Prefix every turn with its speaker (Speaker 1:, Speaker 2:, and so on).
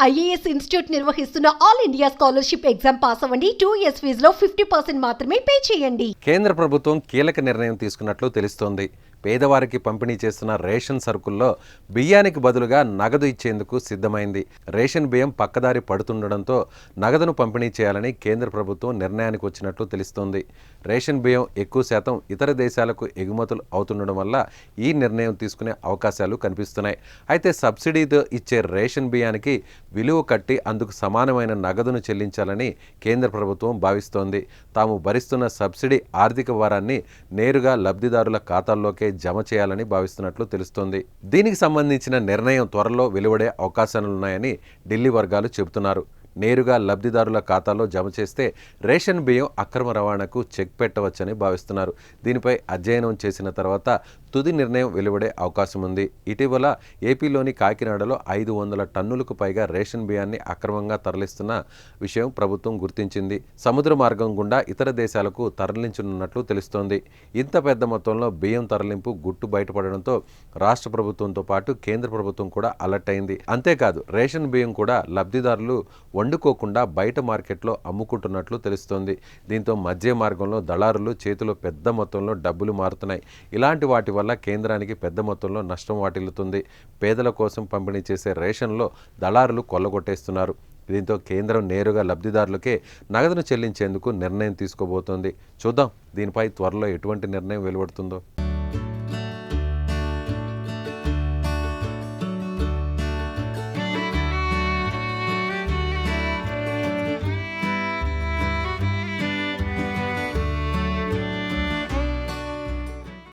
Speaker 1: IAS institute నిర్వహిస్తున్న all India scholarship exam pass అవ్వండి. 2 years ఫీజులో 50% మాత్రమే పే చేయండి.
Speaker 2: కేంద్ర ప్రభుత్వం కీలక నిర్ణయం తీసుకున్నట్లు తెలుస్తోంది. పేదవారికి పంపిణీ చేస్తున్న రేషన్ సరుకుల్లో బియ్యానికి బదులుగా నగదు ఇచ్చేందుకు సిద్ధమైంది. రేషన్ బియ్యం పక్కదారి పడుతుండడంతో నగదును పంపిణీ చేయాలని కేంద్ర ప్రభుత్వం నిర్ణయానికి వచ్చినట్లు తెలుస్తోంది. రేషన్ బియ్యం ఎక్కువ శాతం ఇతర దేశాలకు ఎగుమతులు అవుతుండడం వల్ల ఈ నిర్ణయం తీసుకునే అవకాశాలు కనిపిస్తున్నాయి. అయితే సబ్సిడీతో ఇచ్చే రేషన్ బియ్యానికి విలువ కట్టి అందుకు సమానమైన నగదును చెల్లించాలని కేంద్ర ప్రభుత్వం భావిస్తోంది. తాము భరిస్తున్న సబ్సిడీ ఆర్థిక భారాన్ని నేరుగా లబ్ధిదారుల ఖాతాల్లోకే జమ చేయాలని భావిస్తున్నట్లు తెలుస్తోంది. దీనికి సంబంధించిన నిర్ణయం త్వరలో వెలువడే అవకాశాలున్నాయని ఢిల్లీ వర్గాలు చెబుతున్నారు. నేరుగా లబ్ధిదారుల ఖాతాలో జమ చేస్తే రేషన్ బియ్యం అక్రమ రవాణాకు చెక్ పెట్టవచ్చని భావిస్తున్నారు. దీనిపై అధ్యయనం చేసిన తర్వాత తుది నిర్ణయం వెలువడే అవకాశం ఉంది. ఇటీవల ఏపీలోని కాకినాడలో 500 టన్నులకు పైగా రేషన్ బియ్యాన్ని అక్రమంగా తరలిస్తున్న విషయం ప్రభుత్వం గుర్తించింది. సముద్ర మార్గం గుండా ఇతర దేశాలకు తరలించనున్నట్లు తెలుస్తోంది. ఇంత పెద్ద మొత్తంలో బియ్యం తరలింపు గుట్టు బయటపడడంతో రాష్ట్ర ప్రభుత్వంతో పాటు కేంద్ర ప్రభుత్వం కూడా అలర్ట్ అయింది. అంతేకాదు రేషన్ బియ్యం కూడా లబ్ధిదారులు వండుకోకుండా బయట మార్కెట్లో అమ్ముకుంటున్నట్లు తెలుస్తోంది. దీంతో మధ్య మార్గంలో దళారులు చేతిలో పెద్ద మొత్తంలో డబ్బులు మారుతున్నాయి. ఇలాంటి వాటి వల్ల కేంద్రానికి పెద్ద మొత్తంలో నష్టం వాటిల్లుతుంది. పేదల కోసం పంపిణీ చేసే రేషన్లో దళారులు కొల్లగొట్టేస్తున్నారు. దీంతో కేంద్రం నేరుగా లబ్ధిదారులకే నగదును చెల్లించేందుకు నిర్ణయం తీసుకోబోతోంది. చూద్దాం దీనిపై త్వరలో ఎటువంటి నిర్ణయం వెలువడుతుందో.